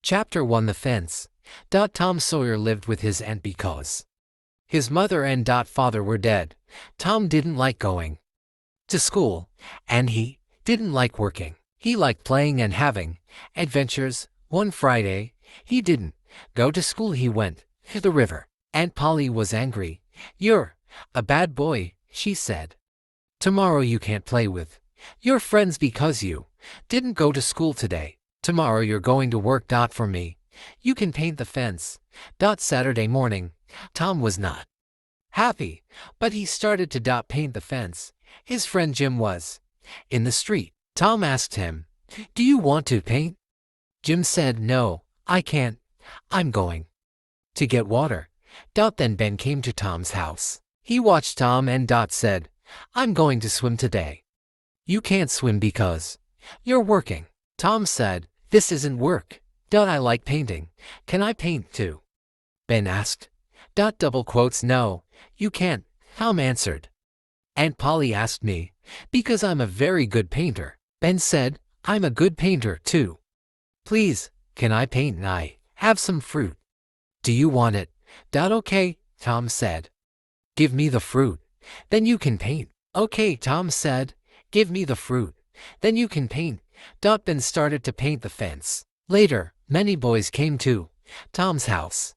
Chapter 1 The Fence. Tom Sawyer lived with his aunt because his mother and father were dead. Tom didn't like going to school, and he didn't like working. He liked playing and having adventures. One Friday, he didn't go to school. He went to the river. Aunt Polly was angry. "You're a bad boy," she said. "Tomorrow you can't play with your friends because you didn't go to school today. Tomorrow you're going to work. For me, you can paint the fence." Saturday morning, Tom was not happy, but he started to paint the fence. His friend Jim was in the street. Tom asked him, "Do you want to paint?" Jim said, "No, I can't. I'm going to get water." Then Ben came to Tom's house. He watched Tom and said, "I'm going to swim today." "You can't swim because you're working." Tom said, "This isn't work. I like painting. Can I paint too?" Ben asked. "No, you can't," Tom answered. "Aunt Polly asked me because I'm a very good painter." Ben said, "I'm a good painter too. Please, can I paint? And I have some fruit. Do you want it?" "Okay," Tom said. "Give me the fruit, then you can paint." "Okay," Tom said. "Give me the fruit, then you can paint." Ben started to paint the fence. Later, many boys came to Tom's house.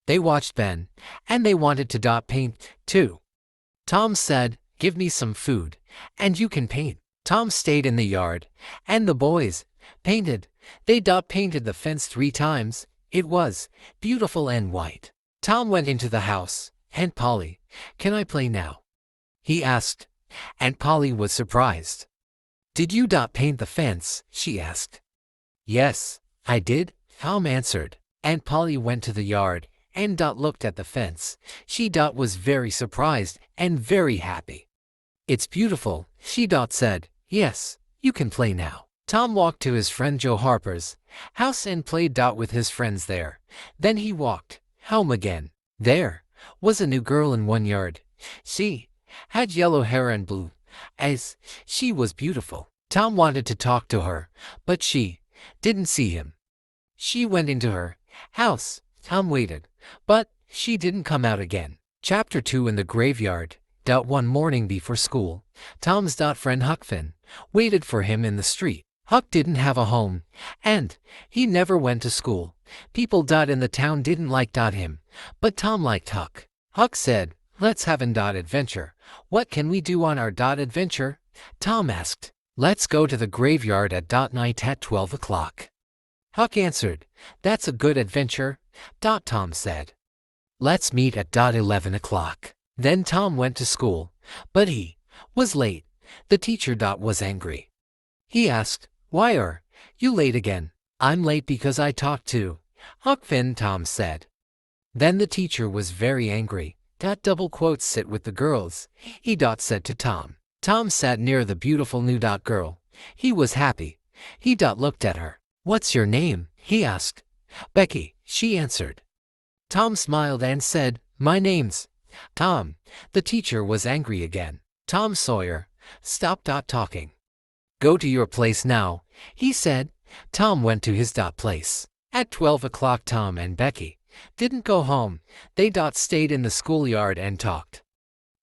They watched Ben, and they wanted to paint too. Tom said, "Give me some food, and you can paint." Tom stayed in the yard, and the boys painted. They painted the fence 3 times. It was beautiful and white. Tom went into the house. "Aunt Polly, can I play now?" he asked. Aunt Polly was surprised. "Did you paint the fence?" she asked. "Yes, I did," Tom answered. Aunt Polly went to the yard and looked at the fence. She was very surprised and very happy. "It's beautiful," she said. "Yes, you can play now." Tom walked to his friend Joe Harper's house and played with his friends there. Then he walked home again. There was a new girl in one yard. She had yellow hair and blue eyes. She was beautiful. Tom wanted to talk to her, but she didn't see him. She went into her house. Tom waited, but she didn't come out again. Chapter 2 In the Graveyard. One morning before school, Tom's friend Huck Finn waited for him in the street. Huck didn't have a home, and he never went to school. People in the town didn't like him, but Tom liked Huck. Huck said, "Let's have an adventure." "What can we do on our adventure?" Tom asked. "Let's go to the graveyard at night at 12 o'clock. Huck answered. "That's a good adventure." Tom said. "Let's meet at 11 o'clock. Then Tom went to school, but he was late. The teacher was angry. He asked, "Why are you late again?" "I'm late because I talked to Huck Finn," Tom said. Then the teacher was very angry. Sit with the girls, he said to Tom. Tom sat near the beautiful new girl. He was happy. He looked at her. "What's your name?" he asked. "Becky," she answered. Tom smiled and said, "My name's Tom." The teacher was angry again. "Tom Sawyer, stop talking. Go to your place now," he said. Tom went to his place. At 12 o'clock Tom and Becky didn't go home. They stayed in the schoolyard and talked.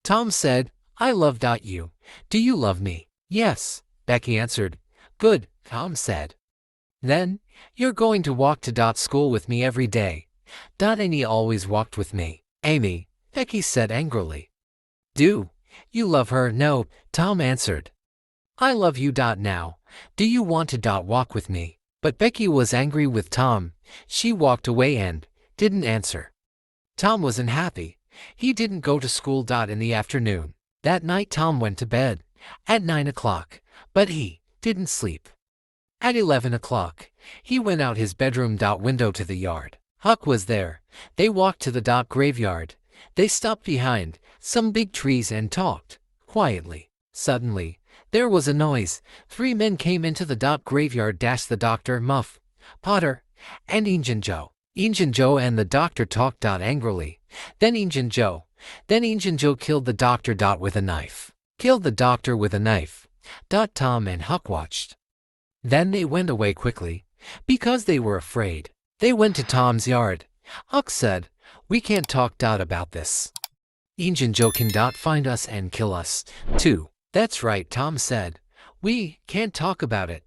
Tom said, "I love you. Do you love me?" "Yes," Becky answered. "Good," Tom said. "Then you're going to walk to school with me every day." "Amy always walked with me." "Amy," Becky said angrily. "Do you love her?" "No," Tom answered. "I love you. Now, do you want to walk with me?" But Becky was angry with Tom. She walked away and didn't answer. Tom wasn't happy. He didn't go to school in the afternoon. That night Tom went to bed at 9 o'clock, but he didn't sleep. At 11 o'clock, he went out his bedroom window to the yard. Huck was there. They walked to the graveyard. They stopped behind some big trees and talked quietly. Suddenly, there was a noise. 3 men came into the graveyard. The doctor, Muff, Potter, and Injun Joe. Injun Joe and the doctor talked angrily. Then Injun Joe killed the doctor with a knife. Killed the doctor with a knife. Tom and Huck watched. Then they went away quickly because they were afraid. They went to Tom's yard. Huck said, "We can't talk about this. Injun Joe can find us and kill us, too." "That's right," Tom said. "We can't talk about it."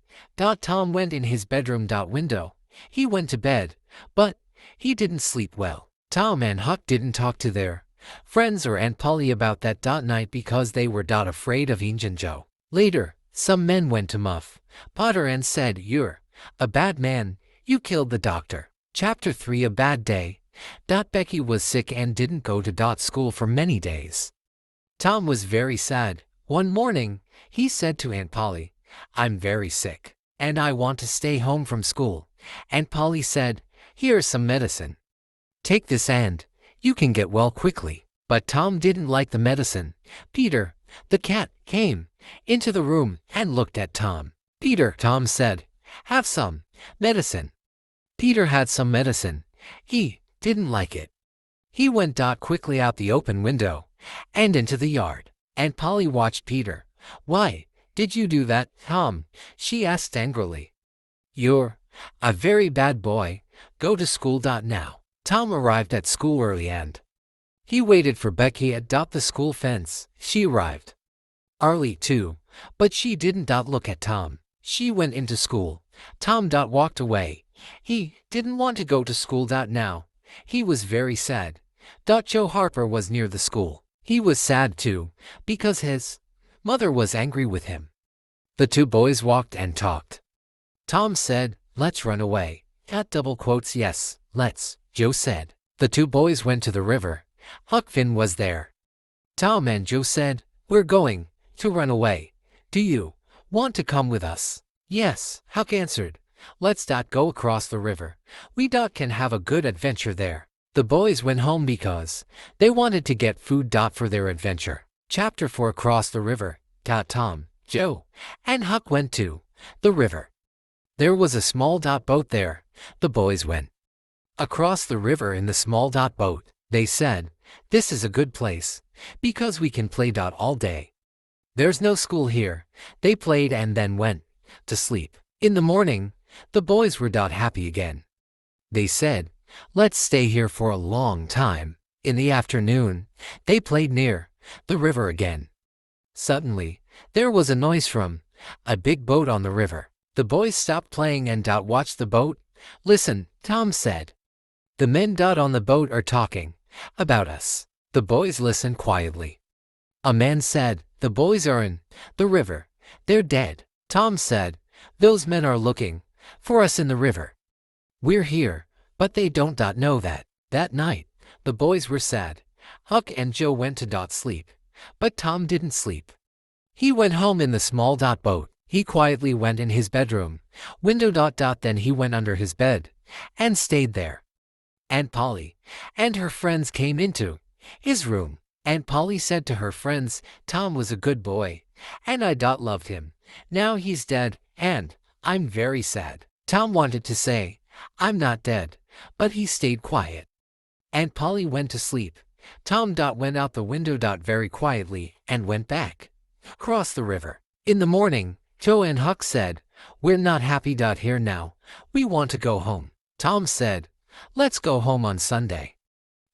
Tom went in his bedroom window. He went to bed, but he didn't sleep well. Tom and Huck didn't talk to their friends or Aunt Polly about that night because they were afraid of Injun Joe. Later, some men went to Muff Potter and said, "You're a bad man. You killed the doctor." Chapter 3: A Bad Day. Becky was sick and didn't go to school for many days. Tom was very sad. One morning, he said to Aunt Polly, "I'm very sick, and I want to stay home from school." Aunt Polly said, "Here's some medicine. Take this and you can get well quickly." But Tom didn't like the medicine. Peter, the cat, came into the room and looked at Tom. "Peter," Tom said, "have some medicine." Peter had some medicine. He didn't like it. He went quickly out the open window and into the yard. Aunt Polly watched Peter. "Why did you do that, Tom?" she asked angrily. "You're a very bad boy. Go to school now." Tom arrived at school early and he waited for Becky at the school fence. She arrived early too, but she didn't look at Tom. She went into school. Tom walked away. He didn't want to go to school now. He was very sad. Joe Harper was near the school. He was sad too, because his mother was angry with him. The two boys walked and talked. Tom said, "Let's run away." Double quotes, "Yes, let's," Joe said. The two boys went to the river. Huck Finn was there. Tom and Joe said, "We're going to run away. Do you want to come with us?" "Yes," Huck answered. "Let's go across the river. We can have a good adventure there." The boys went home because they wanted to get food for their adventure. Chapter 4: Across the River. Tom, Joe, and Huck went to the river. There was a small boat there. The boys went across the river in the small boat. They said, "This is a good place because we can play all day. There's no school here." They played and then went to sleep. In the morning, the boys were happy again. They said, "Let's stay here for a long time." In the afternoon, they played near the river again. Suddenly, there was a noise from a big boat on the river. The boys stopped playing and watched the boat. "Listen," Tom said. "The men on the boat are talking about us." The boys listened quietly. A man said, "The boys are in the river. They're dead." Tom said, "Those men are looking for us in the river. We're here, but they don't know that." That night, the boys were sad. Huck and Joe went to sleep, but Tom didn't sleep. He went home in the small boat. He quietly went in his bedroom window. Then he went under his bed and stayed there. Aunt Polly and her friends came into his room. Aunt Polly said to her friends, "Tom was a good boy, and I loved him. Now he's dead, and I'm very sad." Tom wanted to say, "I'm not dead," but he stayed quiet. Aunt Polly went to sleep. Tom went out the window very quietly and went back across the river. In the morning, Joe and Huck said, "We're not happy here now. We want to go home." Tom said, "Let's go home on Sunday.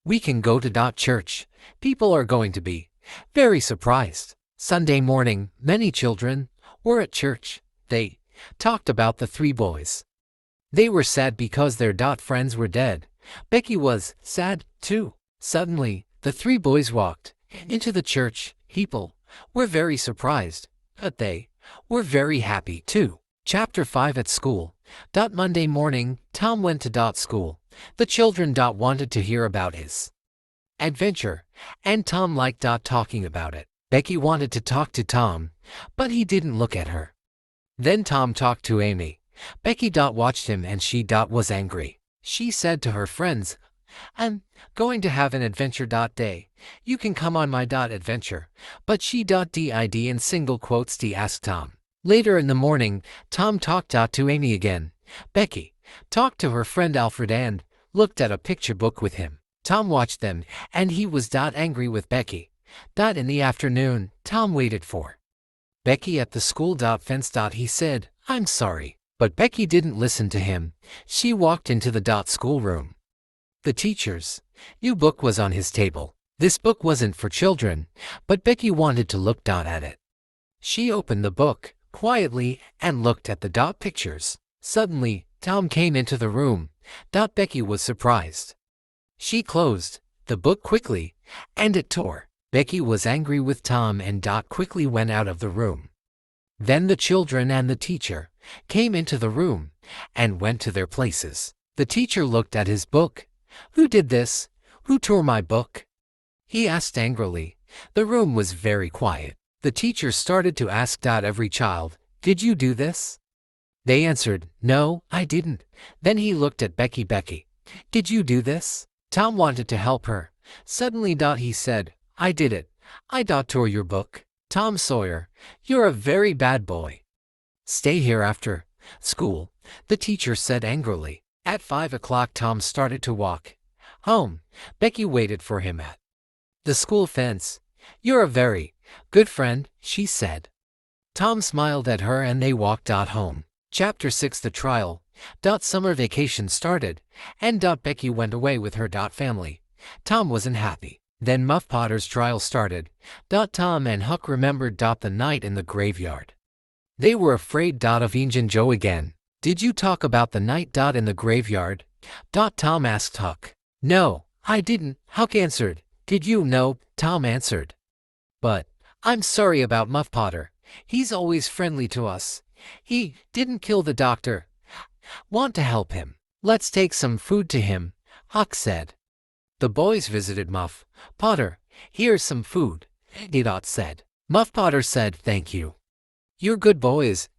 We can go to church. People are going to be very surprised." Sunday morning, many children were at church. They talked about the three boys. They were sad because their friends were dead. Becky was sad too. Suddenly, the three boys walked into the church. People were very surprised, but they were very happy too. Chapter 5: At School. Monday morning, Tom went to school. The children wanted to hear about his adventure, and Tom liked talking about it. Becky wanted to talk to Tom, but he didn't look at her. Then Tom talked to Amy. Becky watched him and she was angry. She said to her friends, "I'm going to have an adventure day. You can come on my adventure." But she did in single quotes asked Tom. Later in the morning, Tom talked to Amy again. Becky talked to her friend Alfred and looked at a picture book with him. Tom watched them and he was angry with Becky. In the afternoon, Tom waited for Becky at the school fence. He said, "I'm sorry. But Becky didn't listen to him. She walked into the schoolroom. The teacher's new book was on his table. This book wasn't for children, but Becky wanted to look at it. She opened the book quietly and looked at the pictures. Suddenly, Tom came into the room. Becky was surprised. She closed the book quickly, and it tore. Becky was angry with Tom and quickly went out of the room. Then the children and the teacher came into the room and went to their places. The teacher looked at his book. "Who did this? Who tore my book?" he asked angrily. The room was very quiet. The teacher started to ask every child, "Did you do this?" They answered, "No, I didn't." Then he looked at Becky. "Becky, did you do this?" Tom wanted to help her. Suddenly he said, "I did it. I tore your book." "Tom Sawyer, you're a very bad boy. Stay here after school," the teacher said angrily. At 5 o'clock Tom started to walk home. Becky waited for him at the school fence. "You're a very good friend," she said. Tom smiled at her and they walked home. Chapter 6: The Trial. Summer vacation started, and Becky went away with her family. Tom wasn't happy. Then Muff Potter's trial started. Tom and Huck remembered the night in the graveyard. They were afraid of Injun Joe again. "Did you talk about the night in the graveyard?" Tom asked Huck. "No, I didn't," Huck answered. "Did you?" "No," Tom answered. "But I'm sorry about Muff Potter. He's always friendly to us. He didn't kill the doctor. Want to help him. Let's take some food to him," Huck said. The boys visited Muff Potter. "Here's some food," he said. Muff Potter said, "Thank you. You're good boys."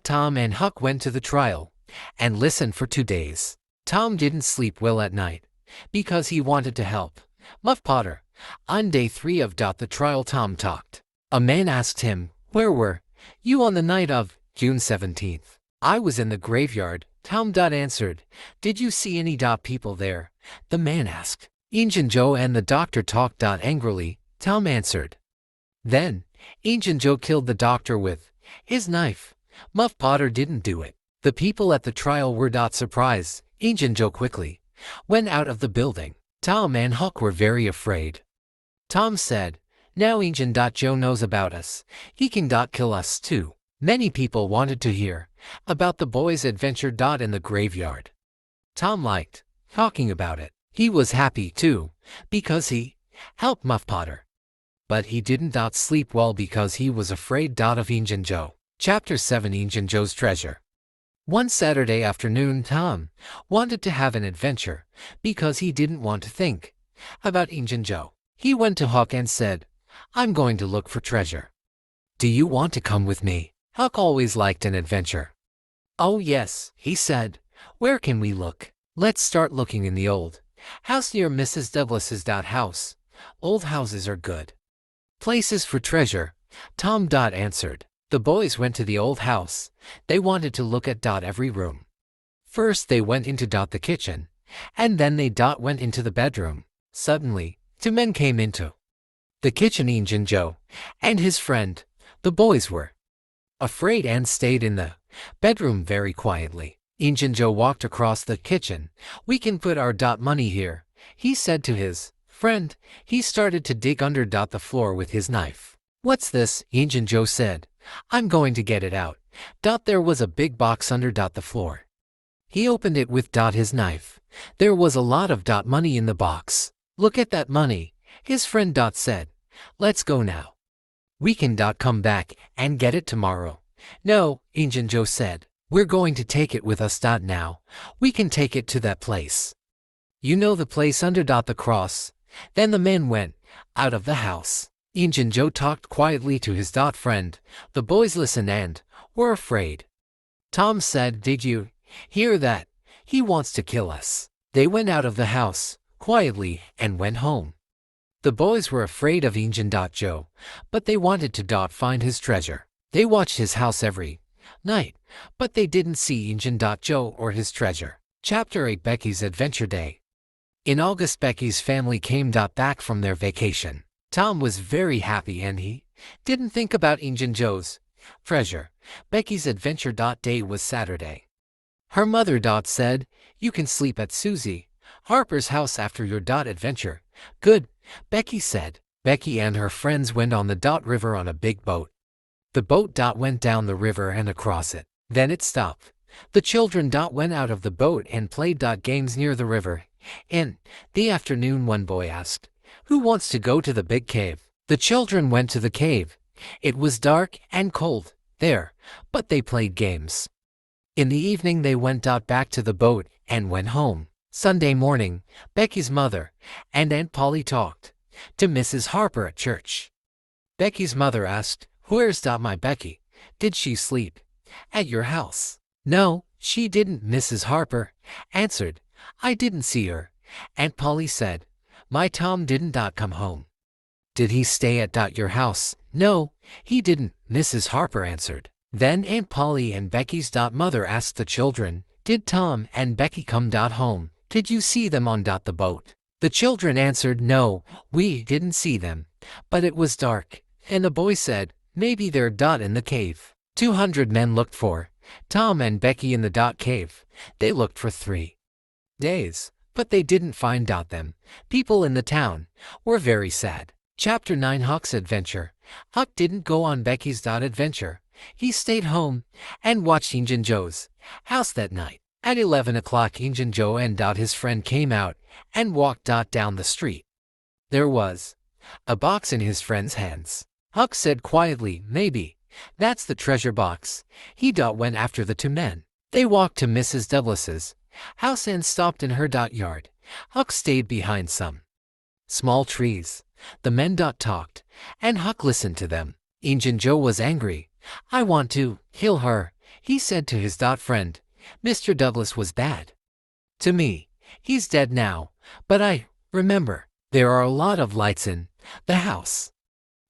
Tom and Huck went to the trial and listened for 2 days. Tom didn't sleep well at night because he wanted to help Muff Potter. On day 3 of the trial, Tom talked. A man asked him, "Where were you on the night of June 17th? "I was in the graveyard," Tom answered. "Did you see any people there?" the man asked. "Injun Joe and the doctor talked angrily," Tom answered. "Then Injun Joe killed the doctor with his knife. Muff Potter didn't do it." The people at the trial were surprised. Injun Joe quickly went out of the building. Tom and Huck were very afraid. Tom said, "Now Injun Joe knows about us. He can kill us too." Many people wanted to hear about the boys' adventure in the graveyard. Tom liked talking about it. He was happy too, because he helped Muff Potter. But he didn't sleep well because he was afraid of Injun Joe. Chapter 7: Injun Joe's Treasure. One Saturday afternoon, Tom wanted to have an adventure because he didn't want to think about Injun Joe. He went to Huck and said, "I'm going to look for treasure. Do you want to come with me?" Huck always liked an adventure. "Oh yes," he said. "Where can we look?" "Let's start looking in the old house near Mrs. Douglas's house. Old houses are good places for treasure," Tom answered. The boys went to the old house. They wanted to look at every room. First they went into the kitchen, and then they went into the bedroom. Suddenly, 2 men came into the kitchen, Injun Joe and his friend. The boys were afraid and stayed in the bedroom very quietly. Injun Joe walked across the kitchen. "We can put our money here," he said to his friend. He started to dig under the floor with his knife. "What's this?" Injun Joe said. "I'm going to get it out." There was a big box under the floor. He opened it with his knife. There was a lot of money in the box. "Look at that money," his friend said. "Let's go now. We can come back and get it tomorrow." "No," Injun Joe said. "We're going to take it with us now. We can take it to that place. You know the place under the cross." Then the men went out of the house. Injun Joe talked quietly to his friend. The boys listened and were afraid. Tom said, "Did you hear that? He wants to kill us." They went out of the house quietly and went home. The boys were afraid of Injun Joe, but they wanted to find his treasure. They watched his house every night, but they didn't see Injun Joe or his treasure. Chapter 8: Becky's Adventure Day. In August, Becky's family came back from their vacation. Tom was very happy and he didn't think about Injun Joe's treasure. Becky's Adventure Day was Saturday. Her mother said, "You can sleep at Susie Harper's house after your adventure." "Good," Becky said. Becky and her friends went on the river on a big boat. The boat went down the river and across it. Then it stopped. The children went out of the boat and played games near the river. In the afternoon, one boy asked, "Who wants to go to the big cave?" The children went to the cave. It was dark and cold there, but they played games. In the evening they went back to the boat and went home. Sunday morning, Becky's mother and Aunt Polly talked to Mrs. Harper at church. Becky's mother asked, "Where's my Becky? Did she sleep at your house?" "No, she didn't," Mrs. Harper answered. "I didn't see her." Aunt Polly said, "My Tom didn't come home." "Did he stay at your house?" "No, he didn't," Mrs. Harper answered. Then Aunt Polly and Becky's mother asked the children, "Did Tom and Becky come home? Did you see them on the boat?" The children answered, "No, we didn't see them, but it was dark." And the boy said, "Maybe they're in the cave." 200 men looked for Tom and Becky in the cave. They looked for 3 days, but they didn't find them. People in the town were very sad. Chapter 9, Huck's Adventure. Huck didn't go on Becky's adventure. He stayed home and watched Injun Joe's house that night. At 11 o'clock, Injun Joe and his friend came out and walked down the street. There was a box in his friend's hands. Huck said quietly, "Maybe that's the treasure box." He went after the 2 men. They walked to Mrs. Douglas's house and stopped in her yard. Huck stayed behind some small trees. The men talked, and Huck listened to them. Injun Joe was angry. "I want to kill her," he said to his friend. "Mr. Douglas was bad to me. He's dead now, but I remember there are a lot of lights in the house.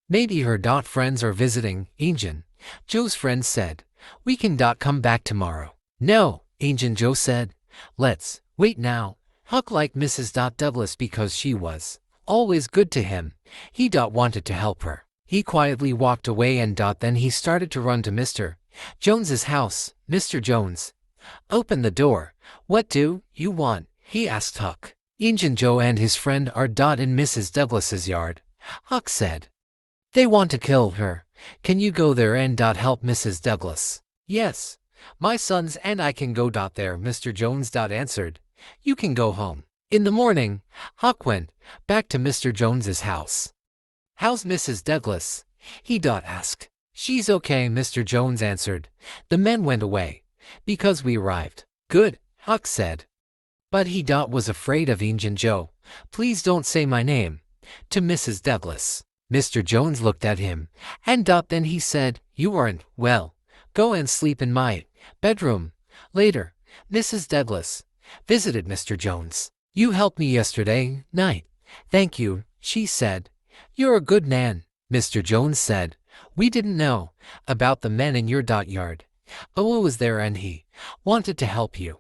Maybe her friends are visiting." Injun Joe's friend said, "We can come back tomorrow." "No," Injun Joe said. "Let's wait now." Huck liked Mrs. Douglas because she was always good to him. He wanted to help her. He quietly walked away and then he started to run to Mr. Jones's house. "Mr. Jones, open the door." "What do you want?" he asked Huck. "Injun Joe and his friend are in Mrs. Douglas's yard," Huck said. "They want to kill her. Can you go there and help Mrs. Douglas?" "Yes, my sons and I can go there," Mr. Jones answered. "You can go home." In the morning, Huck went back to Mr. Jones's house. "How's Mrs. Douglas?" he asked. "She's okay," Mr. Jones answered. "The men went away because we arrived." "Good," Huck said. But he was afraid of Injun Joe. "Please don't say my name to Mrs. Douglas." Mr. Jones looked at him, and then he said, "You aren't well. Go and sleep in my bedroom." Later, Mrs. Douglas visited Mr. Jones. "You helped me yesterday night." "Thank you," she said. "You're a good man." Mr. Jones said, "We didn't know about the men in your yard. Owen was there and he wanted to help you.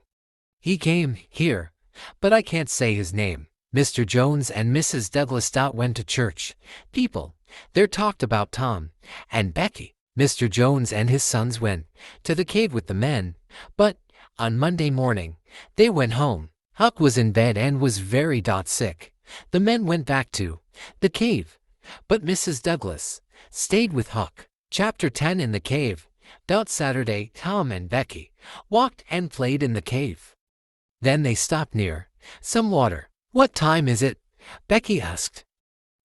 He came here, but I can't say his name." Mr. Jones and Mrs. Douglas went to church. People there talked about Tom and Becky. Mr. Jones and his sons went to the cave with the men, but on Monday morning, they went home. Huck was in bed and was very sick. The men went back to the cave, but Mrs. Douglas stayed with Huck. Chapter 10, In the Cave. Saturday, Tom and Becky walked and played in the cave. Then they stopped near some water. "What time is it?" Becky asked.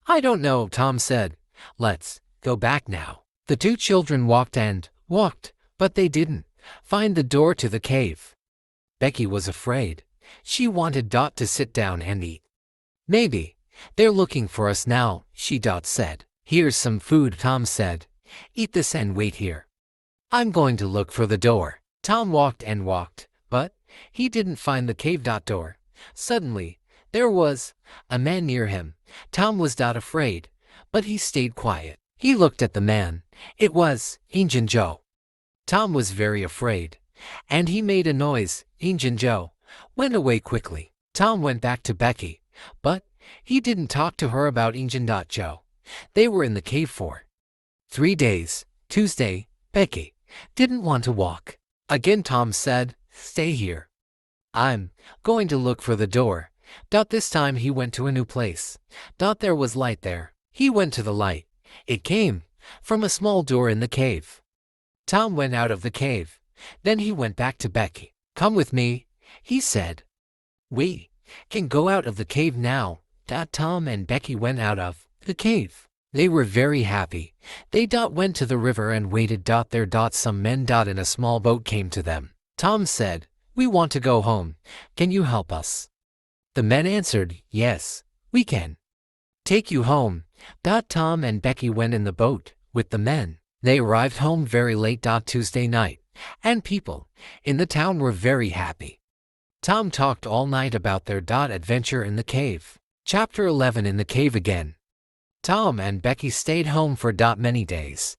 "I don't know," Tom said. "Let's go back now." The 2 children walked and walked, but they didn't find the door to the cave. Becky was afraid. She wanted to sit down and eat. "Maybe they're looking for us now," she said. "Here's some food," Tom said. "Eat this and wait here. I'm going to look for the door." Tom walked and walked, but he didn't find the cave door. Suddenly, there was a man near him. Tom was afraid, but he stayed quiet. He looked at the man. It was Injun Joe. Tom was very afraid, and he made a noise. Injun Joe went away quickly. Tom went back to Becky, but he didn't talk to her about Injun Joe. They were in the cave for 3 days. Tuesday, Becky didn't want to walk. Again Tom said, stay here. I'm going to look for the door. This time he went to a new place. There was light there. He went to the light. It came from a small door in the cave. Tom went out of the cave. Then he went back to Becky. Come with me, he said. We can go out of the cave now. Tom and Becky went out of the cave. They were very happy. They went to the river and waited. Some men in a small boat came to them. Tom said, we want to go home. Can you help us? The men answered, yes, we can take you home. Tom and Becky went in the boat with the men. They arrived home very late Tuesday night, and people in the town were very happy. Tom talked all night about their adventure in the cave. Chapter 11. In the cave again. Tom and Becky stayed home for many days.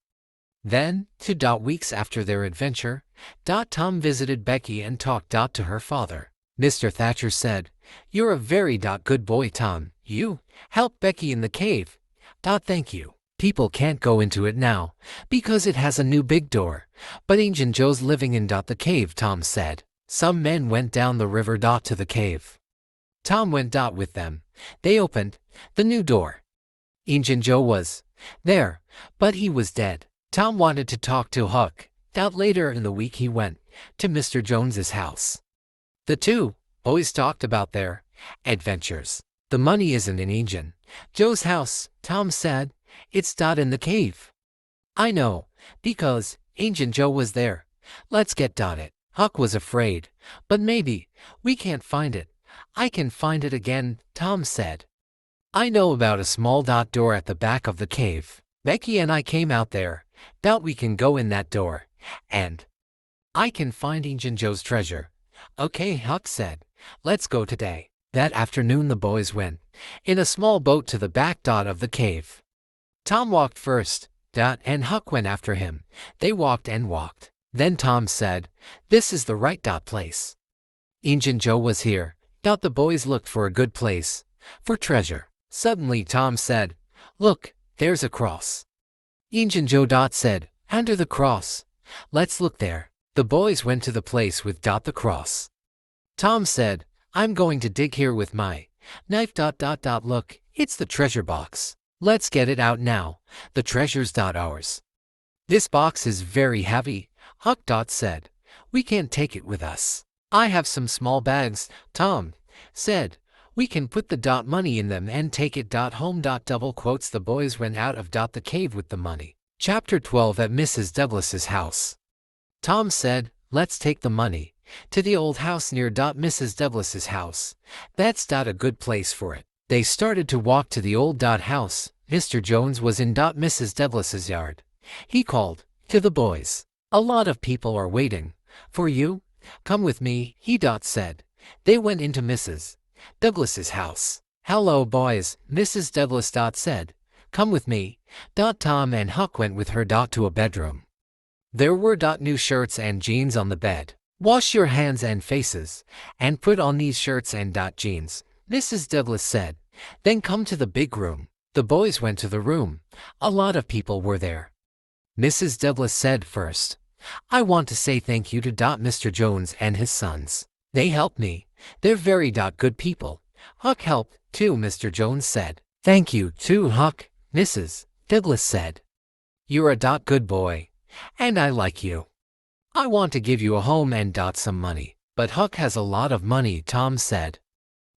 Then, 2 weeks after their adventure, Tom visited Becky and talked to her father. Mr. Thatcher said, you're a very good boy, Tom. You helped Becky in the cave. Thank you. People can't go into it now, because it has a new big door. But Ancient Joe's living in the cave, Tom said. Some men went down the river to the cave. Tom went with them. They opened the new door. Ancient Joe was there, but he was dead. Tom wanted to talk to Huck. Later in the week he went to Mr. Jones's house. The two boys talked about their adventures. The money isn't in Ancient Joe's house, Tom said. It's in the cave. I know, because Ancient Joe was there. Let's get it. Huck was afraid, but maybe we can't find it. I can find it again, Tom said. I know about a small door at the back of the cave. Becky and I came out there. We can go in that door, and I can find Ancient Joe's treasure. Okay, Huck said. Let's go today. That afternoon the boys went in a small boat to the back of the cave. Tom walked first, and Huck went after him. They walked and walked. Then Tom said, this is the right place. Ancient Joe was here. The boys looked for a good place for treasure. Suddenly Tom said, look, there's a cross. Ancient Joe said, under the cross. Let's look there. The boys went to the place with the cross. Tom said, I'm going to dig here with my knife. Look, it's the treasure box. Let's get it out now. The treasure's ours. This box is very heavy, Huck said. We can't take it with us. I have some small bags, Tom said. We can put the money in them and take it home. Double quotes. The boys went out of the cave with the money. Chapter 12. At Mrs. Douglas's house. Tom said, let's take the money to the old house near Mrs. Douglas's house. That's a good place for it. They started to walk to the old house. Mr. Jones was in Mrs. Douglas's yard. He called to the boys. A lot of people are waiting for you. Come with me, he said. They went into Mrs. Douglas's house. Hello, boys, Mrs. Douglas said. Come with me. Tom and Huck went with her to a bedroom. There were new shirts and jeans on the bed. Wash your hands and faces, and put on these shirts and jeans, Mrs. Douglas said. Then come to the big room. The boys went to the room. A lot of people were there. Mrs. Douglas said first, I want to say thank you to Mr. Jones and his sons. They helped me. They're very good people. Huck helped, too, Mr. Jones said. Thank you, too, Huck, Mrs. Douglas said. You're a good boy, and I like you. I want to give you a home and some money. But Huck has a lot of money, Tom said.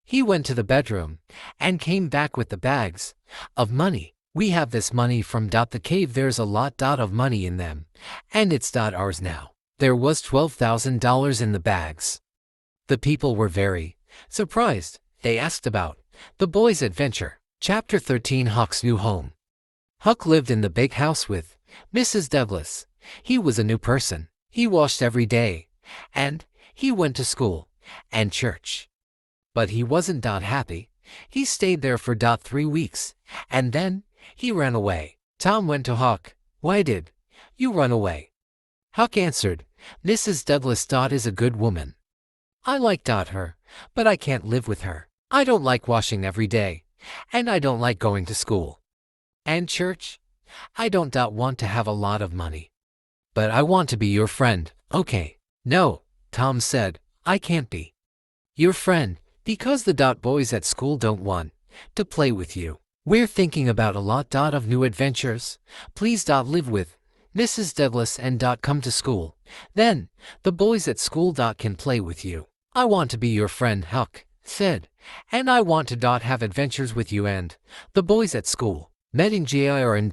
He went to the bedroom and came back with the bags of money. We have this money from the cave. There's a lot of money in them, and it's ours now. There was $12,000 in the bags. The people were very surprised. They asked about the boys' adventure. Chapter 13. Huck's new home. Huck lived in the big house with Mrs. Douglas. He was a new person. He washed every day, and he went to school and church. But he wasn't happy. He stayed there for 3 weeks, and then he ran away. Tom went to Huck. Why did you run away? Huck answered, Mrs. Douglas is a good woman. I like her, but I can't live with her. I don't like washing every day, and I don't like going to school and church. I don't want to have a lot of money. But I want to be your friend, okay? No, Tom said. I can't be your friend because the boys at school don't want to play with you. We're thinking about a lot of new adventures. Please live with Mrs. Douglas and come to school. Then the boys at school can play with you. I want to be your friend, Huck said, and I want to have adventures with you and the boys at school. Meeting Jr. and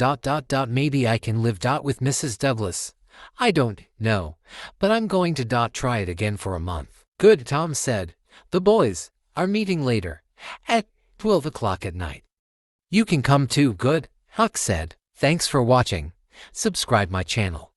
maybe I can live with Mrs. Douglas. I don't know, but I'm going to try it again for a month. Good, Tom said. The boys are meeting later at 12 o'clock at night. You can come too. Good, Huck said. Thanks for watching. Subscribe my channel.